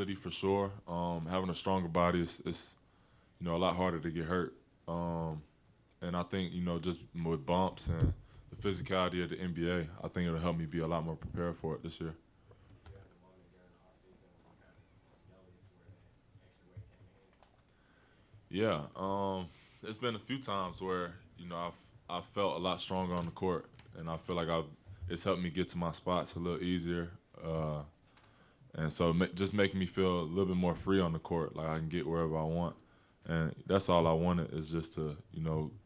ability for sure. Having a stronger body is a lot harder to get hurt. And I think just with bumps and the physicality of the NBA, I think it'll help me be a lot more prepared for it this year. Yeah, it's been a few times where I've felt a lot stronger on the court, and I feel like it's helped me get to my spots a little easier, and so just making me feel a little bit more free on the court, like I can get wherever I want, and that's all I wanted is just to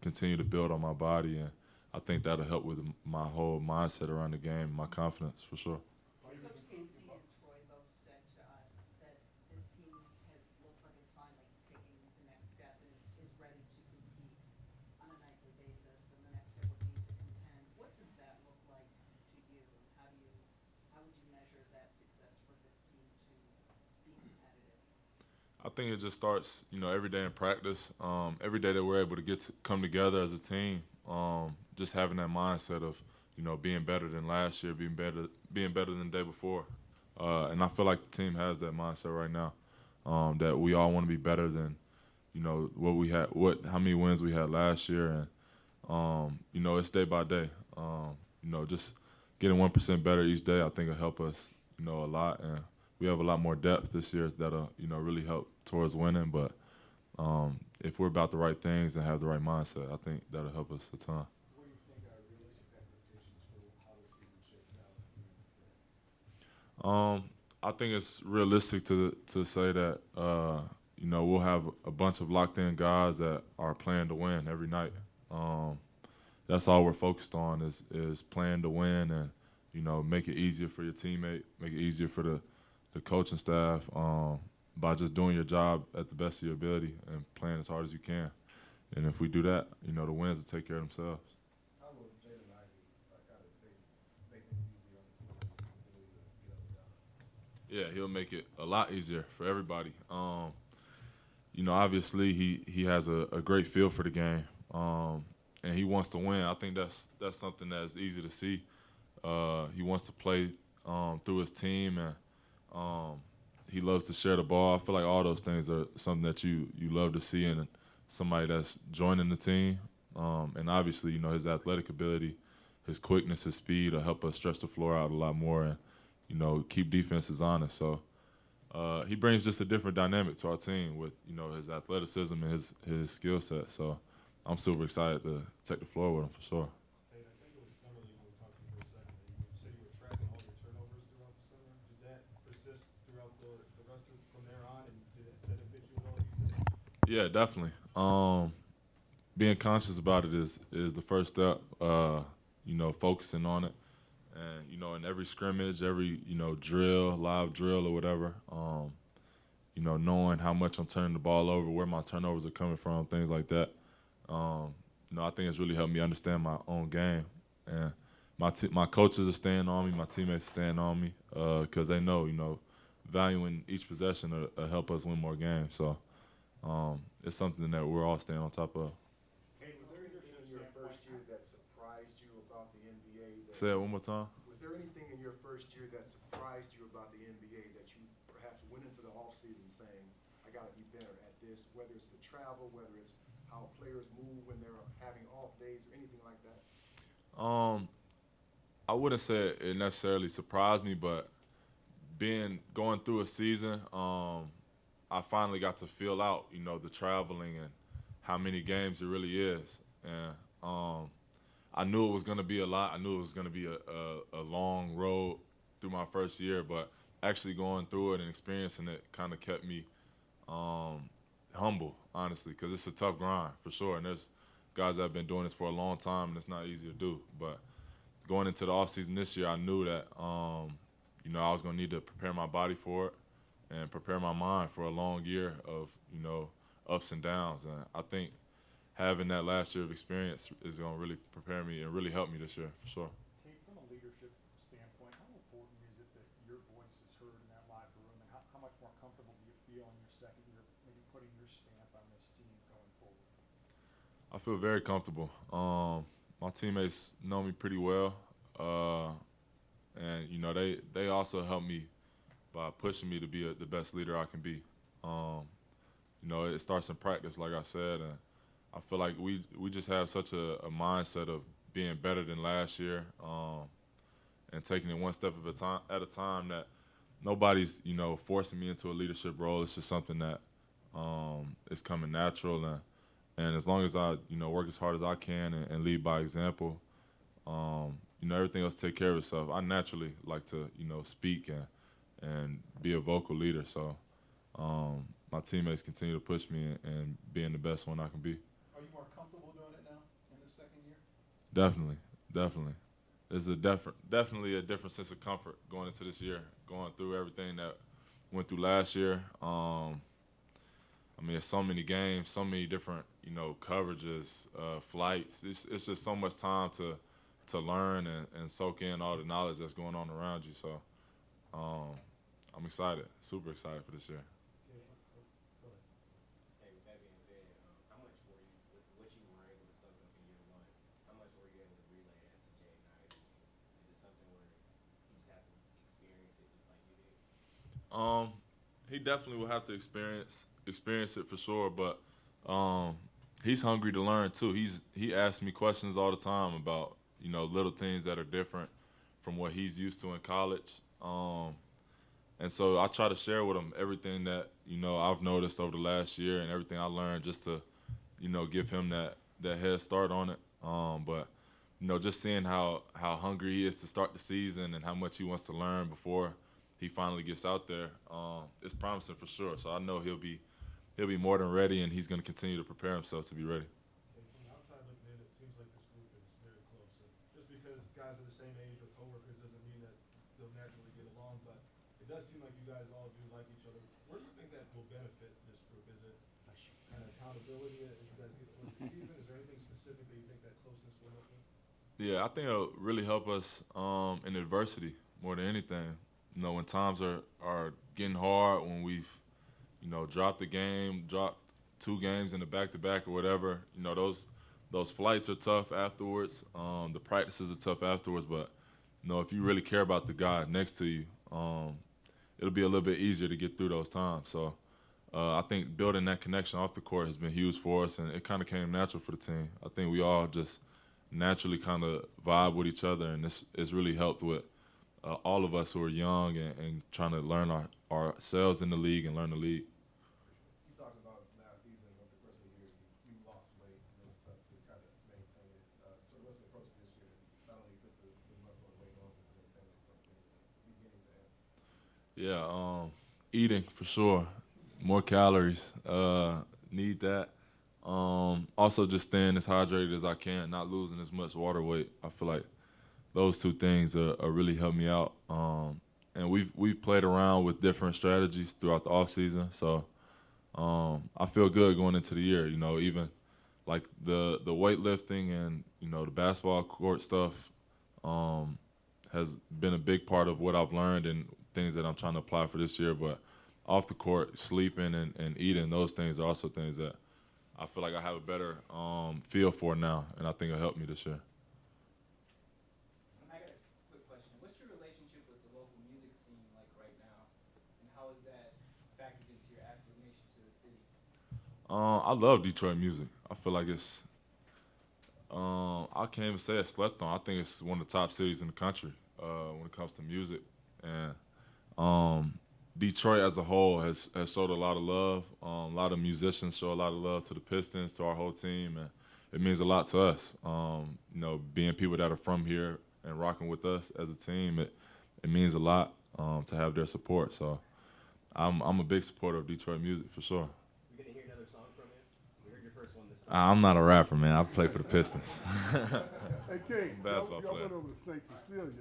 continue to build on my body, and I think that'll help with my whole mindset around the game, my confidence for sure. Coach Casey and Troy both said to us that this team looks like it's finally taking the next step and is ready to compete on a nightly basis, and the next step would be to contend. What does that look like to you, and how would you measure that success for this team to be competitive? I think it just starts, every day in practice. Every day that we're able to come together as a team, just having that mindset of, being better than last year, being better than the day before. And I feel like the team has that mindset right now, that we all want to be better than, what we had, how many wins we had last year, and it's day by day. Just getting 1% better each day, I think will help us, a lot, and we have a lot more depth this year that'll, really help towards winning. But if we're about the right things and have the right mindset, I think that'll help us a ton. What do you think are realistic expectations for how the season shakes out? I think it's realistic to say that we'll have a bunch of locked in guys that are playing to win every night. That's all we're focused on is playing to win, and make it easier for your teammate, make it easier for the coaching staff, by just doing your job at the best of your ability and playing as hard as you can. And if we do that, the wins will take care of themselves. How will Jalen Ivey kind of make things easier on the floor and continue to get up and down? Yeah, he'll make it a lot easier for everybody. Obviously he has a great feel for the game, and he wants to win. I think that's something that's easy to see. He wants to play through his team, and he loves to share the ball. I feel like all those things are something that you love to see in somebody that's joining the team. And obviously, his athletic ability, his quickness, his speed will help us stretch the floor out a lot more and, keep defenses honest. So he brings just a different dynamic to our team with, his athleticism and his skill set. So I'm super excited to take the floor with him for sure. Hey, I think it was summer league when we talked to you for a second. You said you were tracking all your turnovers throughout the summer. Did that persist throughout the rest of from there on, and did it benefit you at all? You think? Yeah, definitely. Being conscious about it is the first step. Focusing on it, and in every scrimmage, every drill, live drill or whatever. Knowing how much I'm turning the ball over, where my turnovers are coming from, things like that. I think it's really helped me understand my own game, and my coaches are staying on me, my teammates are staying on me, because they know, valuing each possession will help us win more games. So it's something that we're all staying on top of. Hey, was there anything in your first year that surprised you about the NBA? Say it one more time. Was there anything in your first year that surprised you about the NBA that you perhaps went into the offseason saying, I got to be better at this, whether it's the travel, whether it's how players move when they're having off days, or anything like that? I wouldn't say it necessarily surprised me, but going through a season, I finally got to feel out, the traveling and how many games it really is. And I knew it was going to be a lot. I knew it was going to be a long road through my first year, but actually going through it and experiencing it kind of kept me humble, honestly, because it's a tough grind for sure. And there's guys that have been doing this for a long time, and it's not easy to do. But going into the offseason this year, I knew that, I was going to need to prepare my body for it and prepare my mind for a long year of, ups and downs. And I think having that last year of experience is going to really prepare me and really help me this year for sure. Cade, from a leadership standpoint, how important is it that your voice is heard in that locker room, and how much more comfortable do you feel in your second year maybe putting your stamp on this team going forward? I feel very comfortable. My teammates know me pretty well, and they also help me by pushing me to be the best leader I can be. It starts in practice, like I said, and I feel like we just have such a mindset of being better than last year, and taking it one step at a time that nobody's forcing me into a leadership role. It's just something that is coming natural, and as long as I work as hard as I can and lead by example, everything else take care of itself. I naturally like to speak and be a vocal leader, so my teammates continue to push me and being the best one I can be. Are you more comfortable doing it now in the second year? Definitely. There's definitely a different sense of comfort going into this year, going through everything that went through last year. It's so many games, so many different coverages, flights. It's just so much time to learn and soak in all the knowledge that's going on around you. So I'm excited, super excited for this year. Hey, with that being said, how much were you, with what you were able to soak up in year one, how much were you able to relay that to Jay Knight? Is it something where he just has to experience it just like you did? He definitely will have to experience it for sure, but he's hungry to learn too. He asks me questions all the time about little things that are different from what he's used to in college. And so I try to share with him everything that I've noticed over the last year and everything I learned, just to give him that head start on it. But just seeing how hungry he is to start the season and how much he wants to learn before he finally gets out there, it's promising for sure. So I know he'll be more than ready, and he's going to continue to prepare himself to be ready. Okay, from the outside looking in, it seems like this group is very close. So just because guys are the same age or coworkers doesn't mean that they'll naturally get along, but it does seem like you guys all do like each other. Where do you think that will benefit this group? Is it kind of accountability as you guys get towards the season? Is there anything specific that you think that closeness will help you? Yeah, I think it'll really help us in adversity more than anything. When times are getting hard, when we've dropped dropped 2 games in the back-to-back or whatever, those flights are tough afterwards. The practices are tough afterwards, but if you really care about the guy next to you, it'll be a little bit easier to get through those times. So I think building that connection off the court has been huge for us, and it kind of came natural for the team. I think we all just naturally kind of vibe with each other, and it's really helped with all of us who are young and trying to learn ourselves in the league and learn the league. You talked about last season, over the course of the year, you lost weight, and it was tough to kind of maintain it. So what's the approach this year to not only put the muscle and weight on, but to maintain it from beginning to end? Yeah, eating for sure. More calories. Need that. Also just staying as hydrated as I can, not losing as much water weight. I feel like those 2 things are really helped me out. And we've played around with different strategies throughout the offseason. So I feel good going into the year. Even like the weightlifting and the basketball court stuff has been a big part of what I've learned and things that I'm trying to apply for this year. But off the court, sleeping and eating, those things are also things that I feel like I have a better feel for now, and I think it'll help me this year. I got a quick question. What's your relationship with the local music scene like right now, and how is that factored into your acclimation to the city? I love Detroit music. I feel like it's I can't even say it's slept on. I think it's one of the top cities in the country when it comes to music, and Detroit as a whole has showed a lot of love. A lot of musicians show a lot of love to the Pistons, to our whole team, and it means a lot to us. Being people that are from here and rocking with us as a team, it means a lot to have their support. So I'm a big supporter of Detroit music for sure. We're gonna hear another song from you. We heard your first one this I'm not a rapper, man. I play for the Pistons. Hey, Cade, Basketball y'all player. went over to St. Cecilia.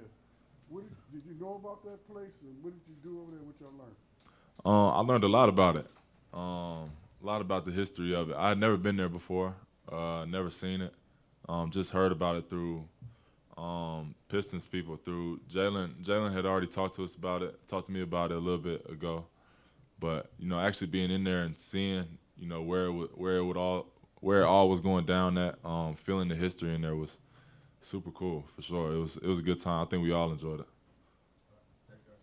Did you know about that place, and what did you do over there? What y'all learned? I learned a lot about it. A lot about the history of it. I had never been there before. Never seen it. Just heard about it through Pistons people, through Jalen. Jalen had already talked to me about it a little bit ago. But actually being in there and seeing where it all was going down at, feeling the history in there was super cool for sure. It was a good time. I think we all enjoyed it. Thanks, guys.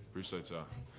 Appreciate it. Appreciate y'all.